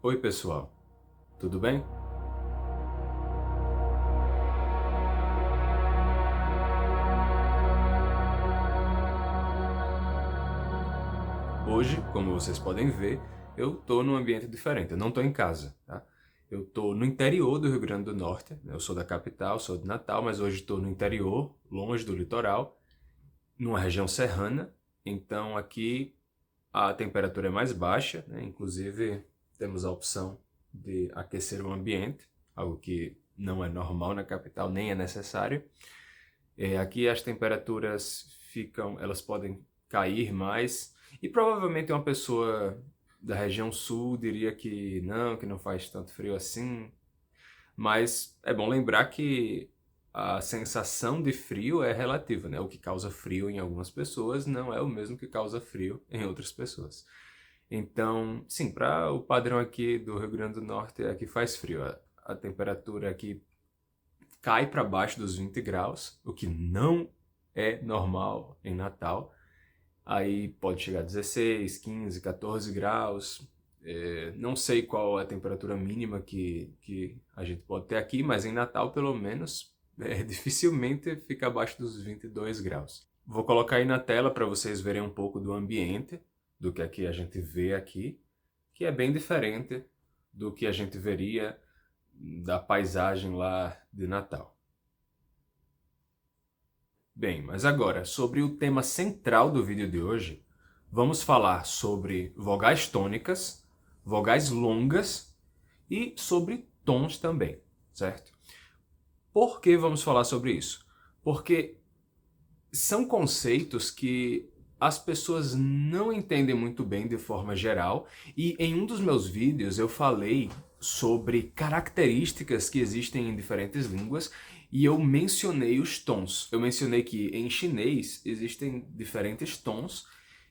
Oi pessoal, tudo bem? Hoje, como vocês podem ver, eu tô num ambiente diferente, eu não tô em casa, tá? Eu tô no interior do Rio Grande do Norte, né? Eu sou da capital, sou de Natal, mas hoje estou no interior, longe do litoral, numa região serrana, então aqui a temperatura é mais baixa, né? Inclusive temos a opção de aquecer o ambiente, algo que não é normal na capital, nem é necessário. Aqui as temperaturas elas podem cair mais, e provavelmente uma pessoa da região sul diria que não faz tanto frio assim, mas é bom lembrar que a sensação de frio é relativa, né? O que causa frio em algumas pessoas não é o mesmo que causa frio em outras pessoas. Então, sim, para o padrão aqui do Rio Grande do Norte, aqui faz frio. A temperatura aqui cai para baixo dos 20 graus, o que não é normal em Natal. Aí pode chegar a 16, 15, 14 graus. Não sei qual é a temperatura mínima que a gente pode ter aqui, mas em Natal, pelo menos, dificilmente fica abaixo dos 22 graus. Vou colocar aí na tela para vocês verem um pouco do ambiente, do que aqui a gente vê aqui, que é bem diferente do que a gente veria da paisagem lá de Natal. Bem, mas agora, sobre o tema central do vídeo de hoje, vamos falar sobre vogais tônicas, vogais longas e sobre tons também, certo? Por que vamos falar sobre isso? Porque são conceitos que as pessoas não entendem muito bem de forma geral, e em um dos meus vídeos eu falei sobre características que existem em diferentes línguas e eu mencionei os tons. Eu mencionei que em chinês existem diferentes tons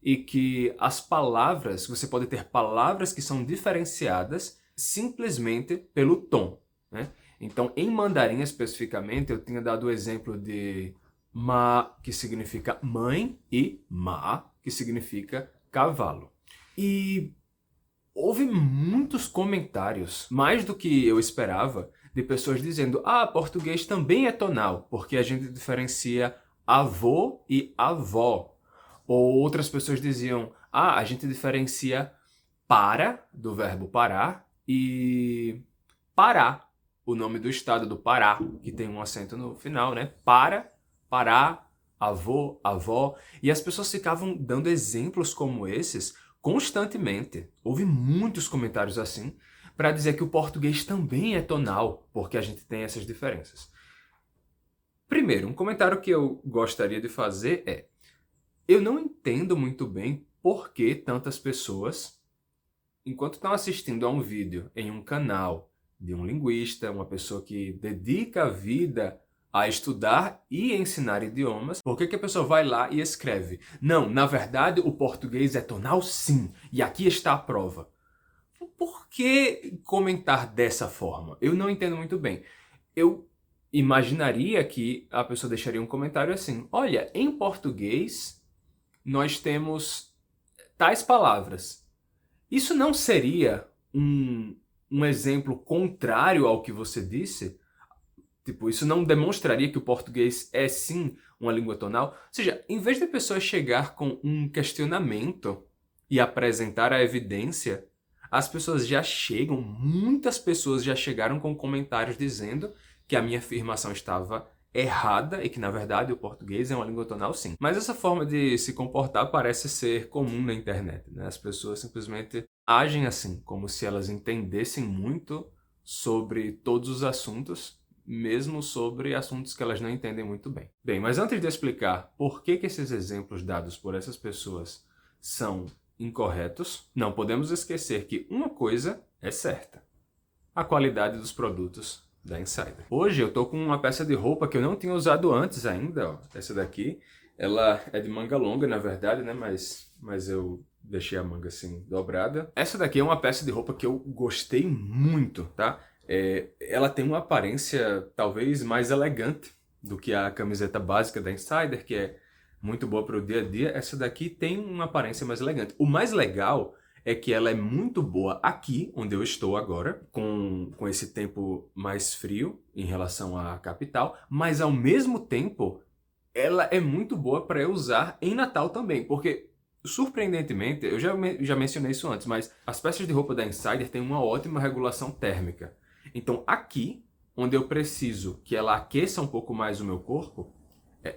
e que as palavras, você pode ter palavras que são diferenciadas simplesmente pelo tom, né? Então, em mandarim especificamente, eu tinha dado o exemplo de Ma, que significa mãe, e Ma, que significa cavalo. E houve muitos comentários, mais do que eu esperava, de pessoas dizendo: ah, português também é tonal, porque a gente diferencia avô e avó. Ou outras pessoas diziam: ah, a gente diferencia para, do verbo parar, e Pará, o nome do estado do Pará, que tem um acento no final, né? Para, Pará, avô, avó. E as pessoas ficavam dando exemplos como esses constantemente. Houve muitos comentários assim para dizer que o português também é tonal, porque a gente tem essas diferenças. Primeiro, um comentário que eu gostaria de fazer é: eu não entendo muito bem por que tantas pessoas, enquanto estão assistindo a um vídeo em um canal de um linguista, uma pessoa que dedica a vida a estudar e ensinar idiomas, por que a pessoa vai lá e escreve: não, na verdade o português é tonal sim, e aqui está a prova. Por que comentar dessa forma? Eu não entendo muito bem. Eu imaginaria que a pessoa deixaria um comentário assim: olha, em português nós temos tais palavras. Isso não seria um exemplo contrário ao que você disse? Tipo, isso não demonstraria que o português é sim uma língua tonal? Ou seja, em vez de a pessoa chegar com um questionamento e apresentar a evidência, as pessoas já chegam, muitas pessoas já chegaram com comentários dizendo que a minha afirmação estava errada e que, na verdade, o português é uma língua tonal, sim. Mas essa forma de se comportar parece ser comum na internet, né? As pessoas simplesmente agem assim, como se elas entendessem muito sobre todos os assuntos, mesmo sobre assuntos que elas não entendem muito bem. Bem, mas antes de explicar por que esses exemplos dados por essas pessoas são incorretos, não podemos esquecer que uma coisa é certa: a qualidade dos produtos da Insider. Hoje eu tô com uma peça de roupa que eu não tinha usado antes ainda, ó. Essa daqui, ela é de manga longa, na verdade, né? Mas eu deixei a manga assim dobrada. Essa daqui é uma peça de roupa que eu gostei muito, tá? Ela tem uma aparência talvez mais elegante do que a camiseta básica da Insider, que é muito boa para o dia a dia. Essa daqui tem uma aparência mais elegante. O mais legal é que ela é muito boa aqui, onde eu estou agora, com esse tempo mais frio em relação à capital, mas ao mesmo tempo ela é muito boa para eu usar em Natal também, porque surpreendentemente, eu já mencionei isso antes, mas as peças de roupa da Insider têm uma ótima regulação térmica. Então aqui, onde eu preciso que ela aqueça um pouco mais o meu corpo,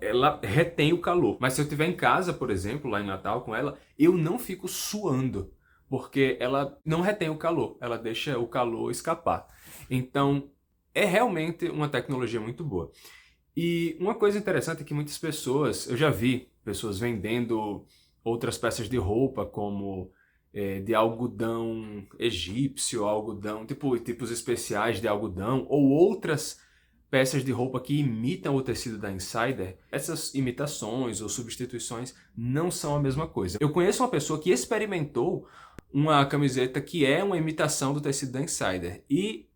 ela retém o calor. Mas se eu estiver em casa, por exemplo, lá em Natal com ela, eu não fico suando, porque ela não retém o calor, ela deixa o calor escapar. Então, é realmente uma tecnologia muito boa. E uma coisa interessante é que muitas pessoas, eu já vi pessoas vendendo outras peças de roupa como de algodão egípcio, algodão, tipos especiais de algodão, ou outras peças de roupa que imitam o tecido da Insider. Essas imitações ou substituições não são a mesma coisa. Eu conheço uma pessoa que experimentou uma camiseta que é uma imitação do tecido da Insider e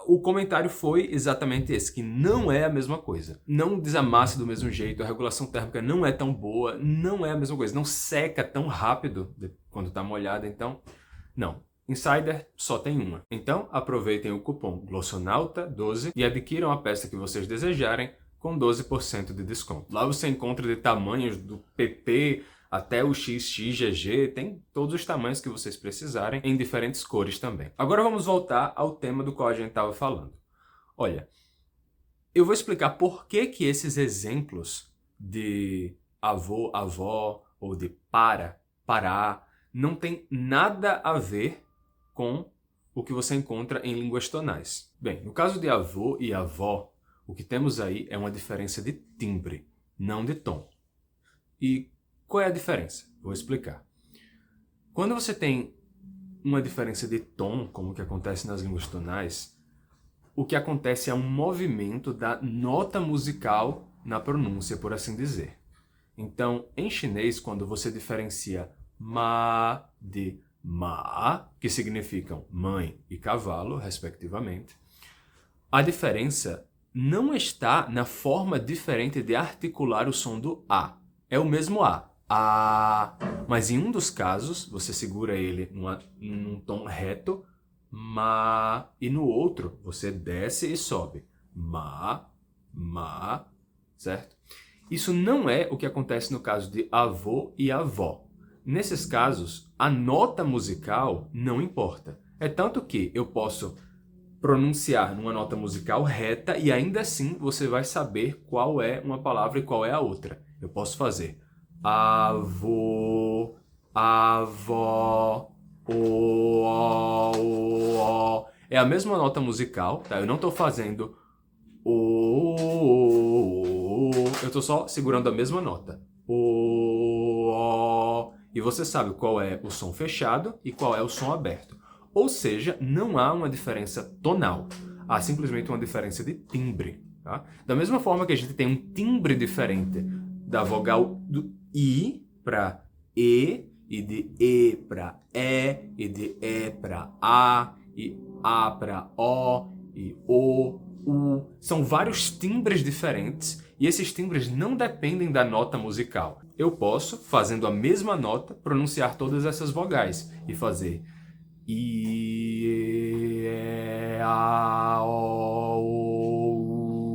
o comentário foi exatamente esse, que não é a mesma coisa. Não desamassa do mesmo jeito, a regulação térmica não é tão boa, não é a mesma coisa, não seca tão rápido quando está molhada, então, não. Insider só tem uma. Então, aproveitem o cupom GLOSSONAUTA12 e adquiram a peça que vocês desejarem com 12% de desconto. Lá você encontra de tamanhos do PP até o XXGG, tem todos os tamanhos que vocês precisarem, em diferentes cores também. Agora vamos voltar ao tema do qual a gente estava falando. Olha, eu vou explicar por que esses exemplos de avô, avó, ou de pará, não tem nada a ver com o que você encontra em línguas tonais. Bem, no caso de avô e avó, o que temos aí é uma diferença de timbre, não de tom. E qual é a diferença? Vou explicar. Quando você tem uma diferença de tom, como que acontece nas línguas tonais, o que acontece é um movimento da nota musical na pronúncia, por assim dizer. Então, em chinês, quando você diferencia ma de ma, que significam mãe e cavalo, respectivamente, a diferença não está na forma diferente de articular o som do A. É o mesmo A. A, mas em um dos casos, você segura ele num tom reto, ma, e no outro, você desce e sobe. Ma, certo? Isso não é o que acontece no caso de avô e avó. Nesses casos, a nota musical não importa. É tanto que eu posso pronunciar numa nota musical reta e ainda assim você vai saber qual é uma palavra e qual é a outra. Eu posso fazer avô, avó, o. É a mesma nota musical, tá? Eu não estou fazendo o. Eu estou só segurando a mesma nota. O. E você sabe qual é o som fechado e qual é o som aberto. Ou seja, não há uma diferença tonal. Há simplesmente uma diferença de timbre. Tá? Da mesma forma que a gente tem um timbre diferente da vogal do I para E, e de E para E de E para A, e A para O, e O, U. São vários timbres diferentes e esses timbres não dependem da nota musical. Eu posso, fazendo a mesma nota, pronunciar todas essas vogais e fazer I, E, A, O,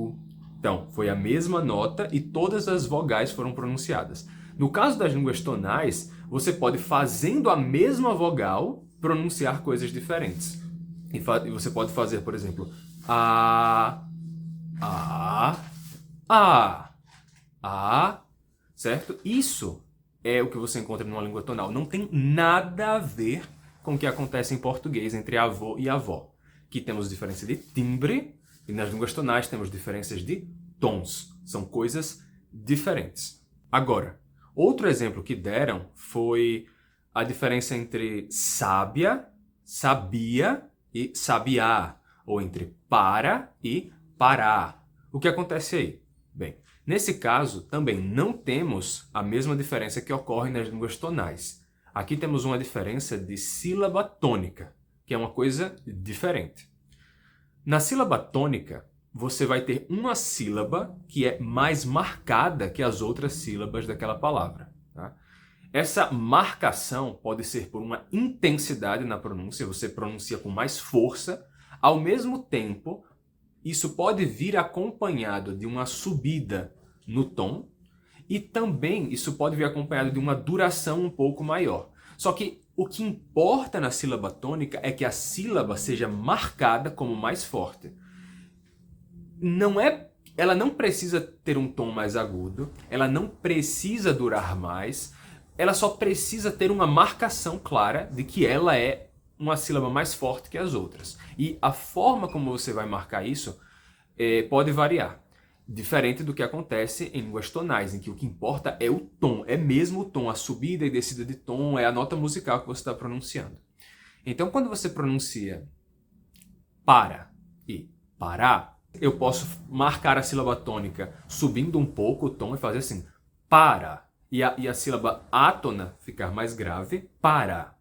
U. Então, foi a mesma nota e todas as vogais foram pronunciadas. No caso das línguas tonais, você pode, fazendo a mesma vogal, pronunciar coisas diferentes. E você pode fazer, por exemplo, A, certo? Isso é o que você encontra numa língua tonal. Não tem nada a ver com o que acontece em português entre avô e avó. Aqui temos diferença de timbre e nas línguas tonais temos diferenças de tons. São coisas diferentes. Agora, outro exemplo que deram foi a diferença entre sábia, sabia e sabiá, ou entre para e pará. O que acontece aí? Bem, nesse caso, também não temos a mesma diferença que ocorre nas línguas tonais. Aqui temos uma diferença de sílaba tônica, que é uma coisa diferente. Na sílaba tônica, você vai ter uma sílaba que é mais marcada que as outras sílabas daquela palavra. Tá? Essa marcação pode ser por uma intensidade na pronúncia, você pronuncia com mais força. Ao mesmo tempo, isso pode vir acompanhado de uma subida no tom e também isso pode vir acompanhado de uma duração um pouco maior. Só que o que importa na sílaba tônica é que a sílaba seja marcada como mais forte. Ela não precisa ter um tom mais agudo, ela não precisa durar mais, ela só precisa ter uma marcação clara de que ela é uma sílaba mais forte que as outras. E a forma como você vai marcar isso pode variar. Diferente do que acontece em línguas tonais, em que o que importa é o tom, é mesmo o tom, a subida e descida de tom, é a nota musical que você está pronunciando. Então, quando você pronuncia para e parar, eu posso marcar a sílaba tônica subindo um pouco o tom e fazer assim, para. E a sílaba átona ficar mais grave, para,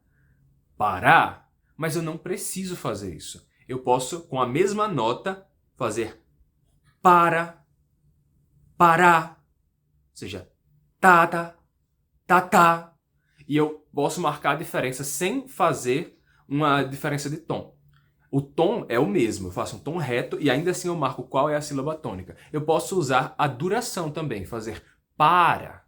parar. Mas eu não preciso fazer isso. Eu posso, com a mesma nota, fazer para, parar. Ou seja, tá. E eu posso marcar a diferença sem fazer uma diferença de tom. O tom é o mesmo, eu faço um tom reto e ainda assim eu marco qual é a sílaba tônica. Eu posso usar a duração também, fazer para,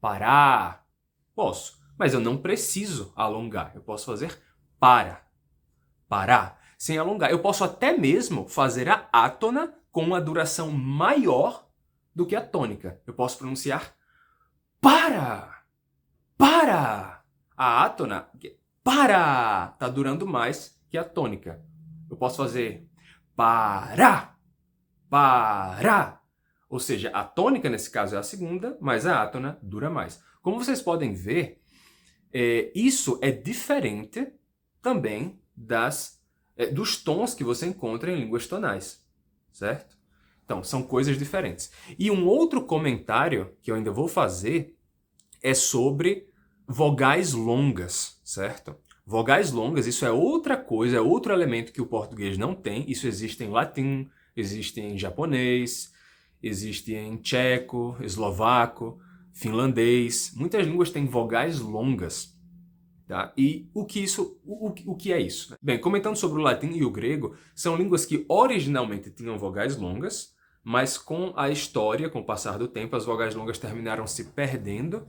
parar. Posso, mas eu não preciso alongar. Eu posso fazer para, parar, sem alongar. Eu posso até mesmo fazer a átona com uma duração maior do que a tônica. Eu posso pronunciar para. A átona, para, está durando mais que a tônica. Eu posso fazer para. Ou seja, a tônica nesse caso é a segunda, mas a átona dura mais. Como vocês podem ver, isso é diferente também dos tons que você encontra em línguas tonais, certo? Então, são coisas diferentes. E um outro comentário que eu ainda vou fazer é sobre vogais longas, certo? Vogais longas, isso é outra coisa, é outro elemento que o português não tem. Isso existe em latim, existe em japonês, existe em tcheco, eslovaco, finlandês. Muitas línguas têm vogais longas. Tá? E o que é isso? Bem, comentando sobre o latim e o grego, são línguas que originalmente tinham vogais longas, mas com a história, com o passar do tempo, as vogais longas terminaram se perdendo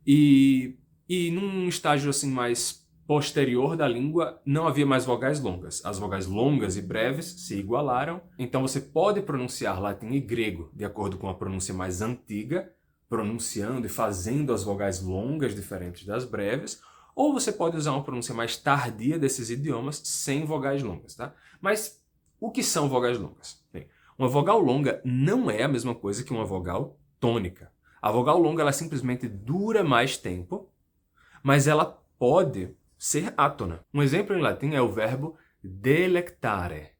e num estágio assim mais posterior da língua não havia mais vogais longas. As vogais longas e breves se igualaram, então você pode pronunciar latim e grego de acordo com a pronúncia mais antiga, pronunciando e fazendo as vogais longas diferentes das breves, ou você pode usar uma pronúncia mais tardia desses idiomas sem vogais longas, tá? Mas o que são vogais longas? Bem, uma vogal longa não é a mesma coisa que uma vogal tônica. A vogal longa ela simplesmente dura mais tempo, mas ela pode ser átona. Um exemplo em latim é o verbo delectare.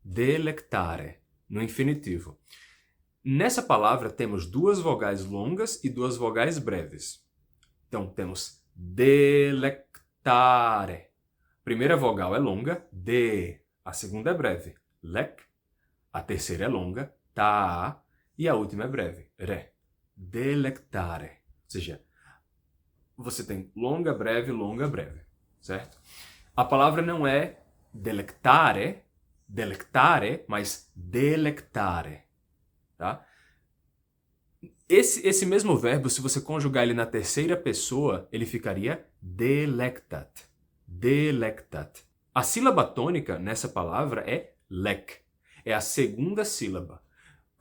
Delectare, no infinitivo. Nessa palavra temos duas vogais longas e duas vogais breves. Então temos delectare. A primeira vogal é longa, de. A segunda é breve, lec. A terceira é longa, ta. E a última é breve, re. Delectare. Ou seja, você tem longa, breve, certo? A palavra não é delectare, mas delectare, tá? Esse mesmo verbo, se você conjugar ele na terceira pessoa, ele ficaria delectat. Delectat. A sílaba tônica nessa palavra é lec. É a segunda sílaba.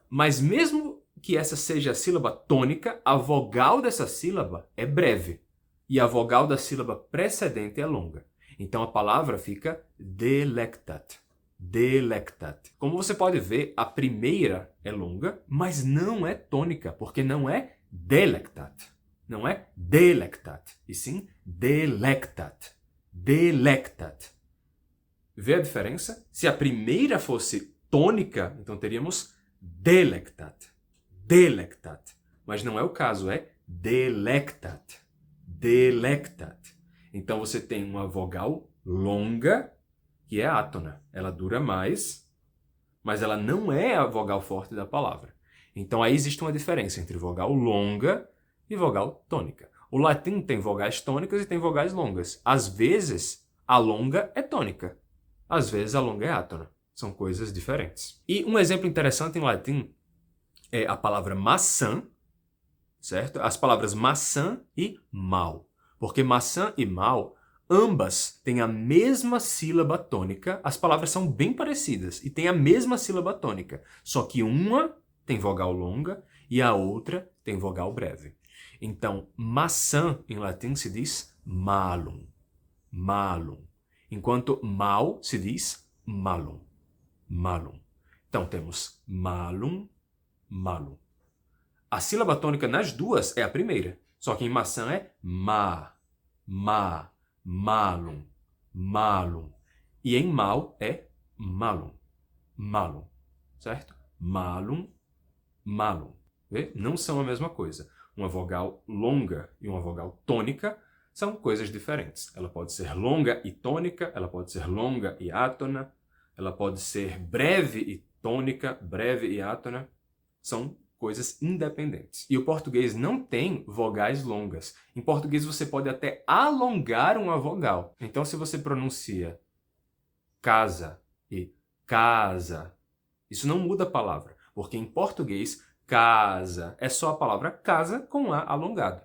Mas mesmo que essa seja a sílaba tônica, a vogal dessa sílaba é breve. E a vogal da sílaba precedente é longa. Então a palavra fica delectat. Delectat. Como você pode ver, a primeira é longa, mas não é tônica, porque não é delectat. Não é delectat, e sim delectat. Delectat. Vê a diferença? Se a primeira fosse tônica, então teríamos delectat. Delectat. Mas não é o caso, é delectat. Delectat. Então você tem uma vogal longa, que é átona. Ela dura mais, mas ela não é a vogal forte da palavra. Então aí existe uma diferença entre vogal longa e vogal tônica. O latim tem vogais tônicas e tem vogais longas. Às vezes, a longa é tônica. Às vezes, a longa é átona. São coisas diferentes. E um exemplo interessante em latim é a palavra maçã, certo? As palavras maçã e mal. Porque maçã e mal, ambas têm a mesma sílaba tônica. As palavras são bem parecidas e têm a mesma sílaba tônica. Só que uma tem vogal longa e a outra tem vogal breve. Então, maçã em latim se diz malum. Malum. Enquanto mal se diz malum. Malum. Então, temos malum, malum. A sílaba tônica nas duas é a primeira. Só que em maçã é malum, malum. E em mal é malum, malum. Certo? Malum, malum. Vê? Não são a mesma coisa. Uma vogal longa e uma vogal tônica são coisas diferentes. Ela pode ser longa e tônica, ela pode ser longa e átona, ela pode ser breve e tônica, breve e átona. São coisas independentes. E o português não tem vogais longas. Em português você pode até alongar uma vogal. Então se você pronuncia casa e casa, isso não muda a palavra, porque em português casa é só a palavra casa com A alongado.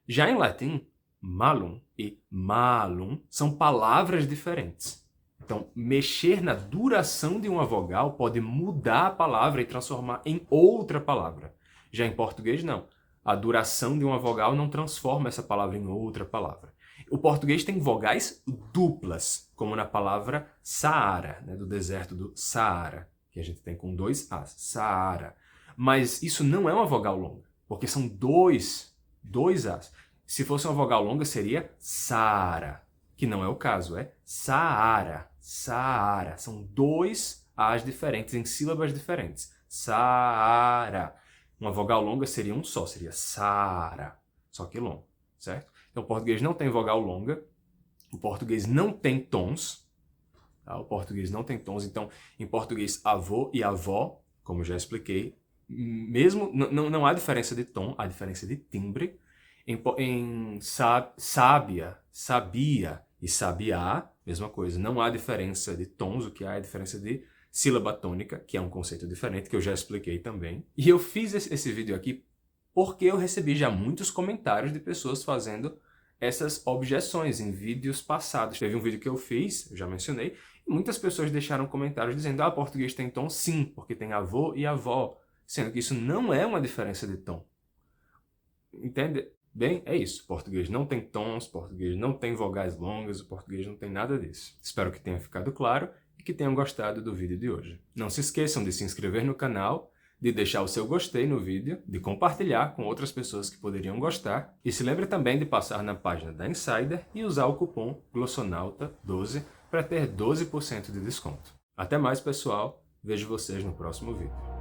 Já em latim, malum e malum são palavras diferentes. Então, mexer na duração de uma vogal pode mudar a palavra e transformar em outra palavra. Já em português, não. A duração de uma vogal não transforma essa palavra em outra palavra. O português tem vogais duplas, como na palavra Saara, né, do deserto do Saara, que a gente tem com 2 As, Saara. Mas isso não é uma vogal longa, porque são dois As. Se fosse uma vogal longa, seria Saara, que não é o caso, é Saara, Saara. São 2 As diferentes, em sílabas diferentes. Saara. Uma vogal longa seria um só, seria Saara, só que longo, certo? Então, o português não tem vogal longa, o português não tem tons, tá? O português não tem tons, então, em português, avô e avó, como já expliquei, mesmo não há diferença de tom, há diferença de timbre. Em sábia, sabia e sabiá, mesma coisa, não há diferença de tons, o que há é diferença de sílaba tônica, que é um conceito diferente, que eu já expliquei também. E eu fiz esse vídeo aqui porque eu recebi já muitos comentários de pessoas fazendo essas objeções em vídeos passados. Teve um vídeo que eu fiz, eu já mencionei, e muitas pessoas deixaram comentários dizendo: ah, português tem tom sim, porque tem avô e avó, sendo que isso não é uma diferença de tom. Entende? Bem, é isso. Português não tem tons, português não tem vogais longas, o português não tem nada disso. Espero que tenha ficado claro e que tenham gostado do vídeo de hoje. Não se esqueçam de se inscrever no canal, de deixar o seu gostei no vídeo, de compartilhar com outras pessoas que poderiam gostar e se lembre também de passar na página da Insider e usar o cupom Glossonauta12 para ter 12% de desconto. Até mais, pessoal. Vejo vocês no próximo vídeo.